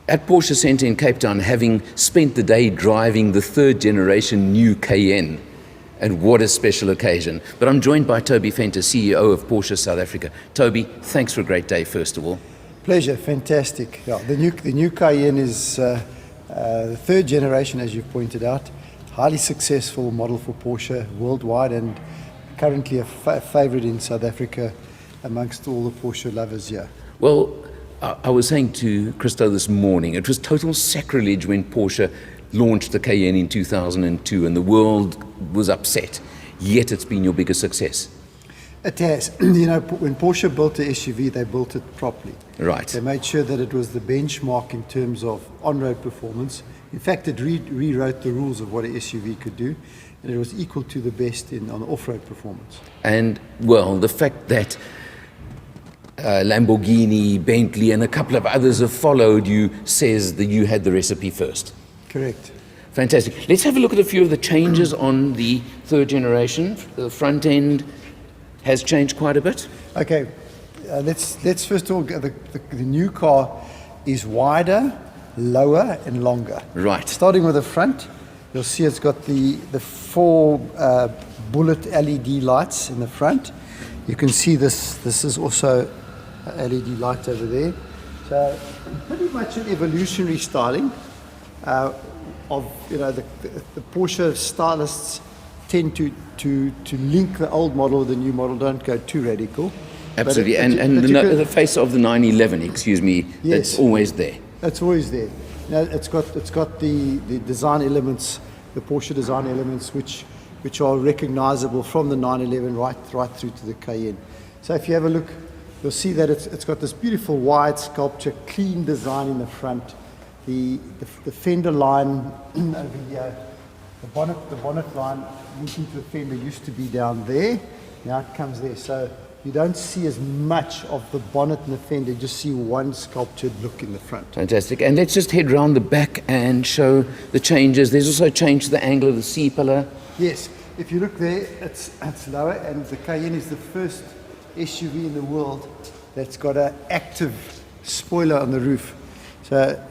At Porsche Centre in Cape Town, having spent the day driving the third generation new Cayenne, and what a special occasion. But I'm joined by Toby Venter, CEO of Porsche South Africa. Toby, thanks for a great day, first of all. Pleasure, fantastic. Yeah, the new Cayenne is the third generation, as you've pointed out. Highly successful model for Porsche worldwide, and currently a favorite in South Africa amongst all the Porsche lovers here. Well, I was saying to Christo this morning, it was total sacrilege when Porsche launched the Cayenne in 2002 and the world was upset, yet it's been your biggest success. It has. You know, when Porsche built the SUV, they built it properly. Right. They made sure that it was the benchmark in terms of on-road performance. In fact, it rewrote the rules of what an SUV could do, and it was equal to the best on off-road performance. And, well, the fact that Lamborghini, Bentley, and a couple of others have followed you says that you had the recipe first. Correct. Fantastic. Let's have a look at a few of the changes on the third generation. The front end has changed quite a bit. Okay, let's first of all, the new car is wider, lower, and longer. Right. Starting with the front, you'll see it's got the four bullet LED lights in the front. You can see this is also a LED light over there. So pretty much an evolutionary styling of, you know, the Porsche stylists tend to link the old model with the new model, don't go too radical. Absolutely, and the face of the 911, excuse me, yes, that's always there. That's always there. Now, it's got the design elements, the Porsche design elements, which are recognizable from the 911 right through to the Cayenne. So if you have a look, you'll see that it's got this beautiful wide sculpture, clean design in the front. The fender line over here, the bonnet line linking to the fender used to be down there. Now it comes there. So you don't see as much of the bonnet and the fender, you just see one sculptured look in the front. Fantastic. And let's just head round the back and show the changes. There's also a change to the angle of the C-pillar. Yes, if you look there, it's lower, and the Cayenne is the first SUV in the world that's got an active spoiler on the roof. So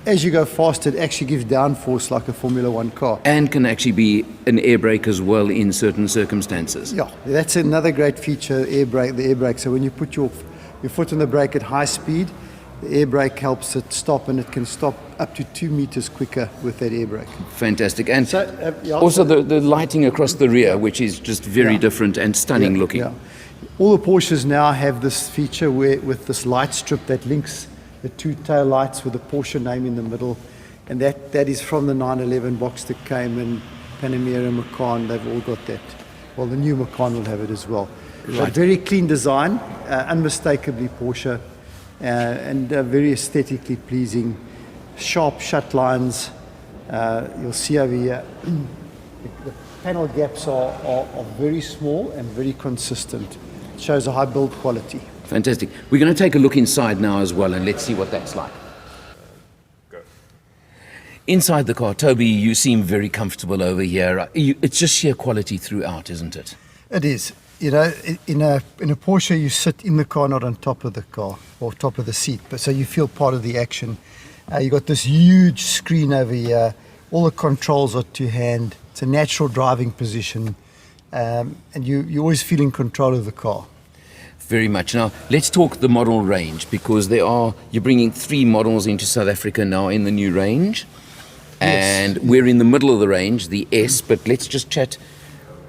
as you go faster, it actually gives downforce like a Formula One car. And can actually be an air brake as well in certain circumstances. Yeah, that's another great feature, the air brake. So when you put your foot on the brake at high speed, the air brake helps it stop, and it can stop up to 2 meters quicker with that air brake. Fantastic. And so, also the lighting across the rear, which is just very different and stunning looking. Yeah. All the Porsches now have this feature with this light strip that links the two tail lights with the Porsche name in the middle, and that is from the 911 Boxster Cayman, Panamera, Macan. They've all got that. Well, the new Macan will have it as well. Right. But very clean design, unmistakably Porsche, and very aesthetically pleasing. Sharp shut lines. You'll see over here the panel gaps are very small and very consistent. It shows a high build quality. Fantastic. We're going to take a look inside now as well, and let's see what that's like. Go. Inside the car, Toby, you seem very comfortable over here. It's just sheer quality throughout, isn't it? It is. You know, in a Porsche, you sit in the car, not on top of the car or top of the seat, but so you feel part of the action. You got this huge screen over here. All the controls are to hand. It's a natural driving position, and you always feel in control of the car. Very much. Now, let's talk the model range, because you're bringing 3 models into South Africa now in the new range. Yes. And we're in the middle of the range, the S, but let's just chat.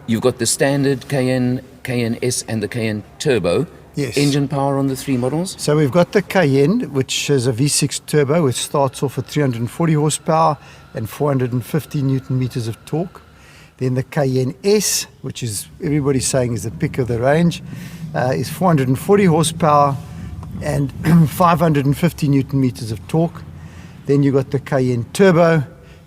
You've got the standard Cayenne S, and the Cayenne Turbo. Yes. Engine power on the 3 models? So we've got the Cayenne, which is a V6 turbo, which starts off at 340 horsepower and 450 Newton meters of torque. Then the Cayenne S, which is everybody's saying is the pick of the range, is 440 horsepower and 550 Newton meters of torque. Then you got the Cayenne Turbo,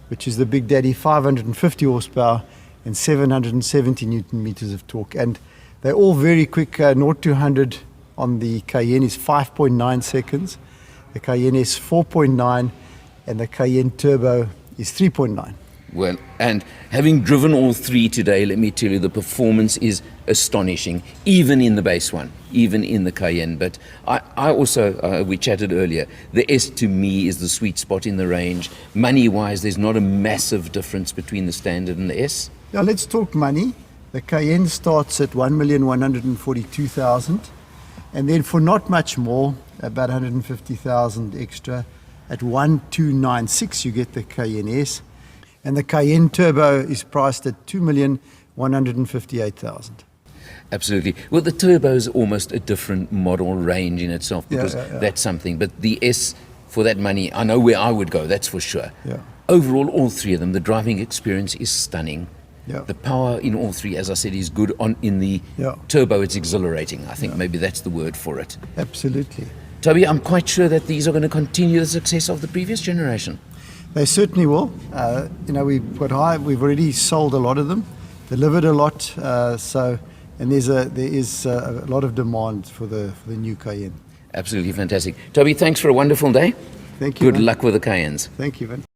which is the big daddy, 550 horsepower and 770 Newton meters of torque. And they're all very quick. 0 to 100 on the Cayenne is 5.9 seconds. The Cayenne is 4.9, and the Cayenne Turbo is 3.9. Well, and having driven all three today, let me tell you, the performance is astonishing, even in the base one, even in the Cayenne. But I also, we chatted earlier, the S to me is the sweet spot in the range. Money-wise, there's not a massive difference between the Standard and the S. Yeah, let's talk money. The Cayenne starts at 1,142,000, and then for not much more, about 150,000 extra, at 1,296 you get the Cayenne S. And the Cayenne Turbo is priced at 2,158,000. Absolutely. Well, the Turbo is almost a different model range in itself, because that's something. But the S, for that money, I know where I would go, that's for sure. Yeah. Overall, all three of them, the driving experience is stunning. Yeah. The power in all three, as I said, is good. In the Turbo, it's exhilarating. I think maybe that's the word for it. Absolutely. Toby, I'm quite sure that these are going to continue the success of the previous generation. They certainly will. We've already sold a lot of them, delivered a lot. And there is a lot of demand for the new Cayenne. Absolutely fantastic. Toby, thanks for a wonderful day. Thank you. Good luck with the Cayennes. Thank you, Vin.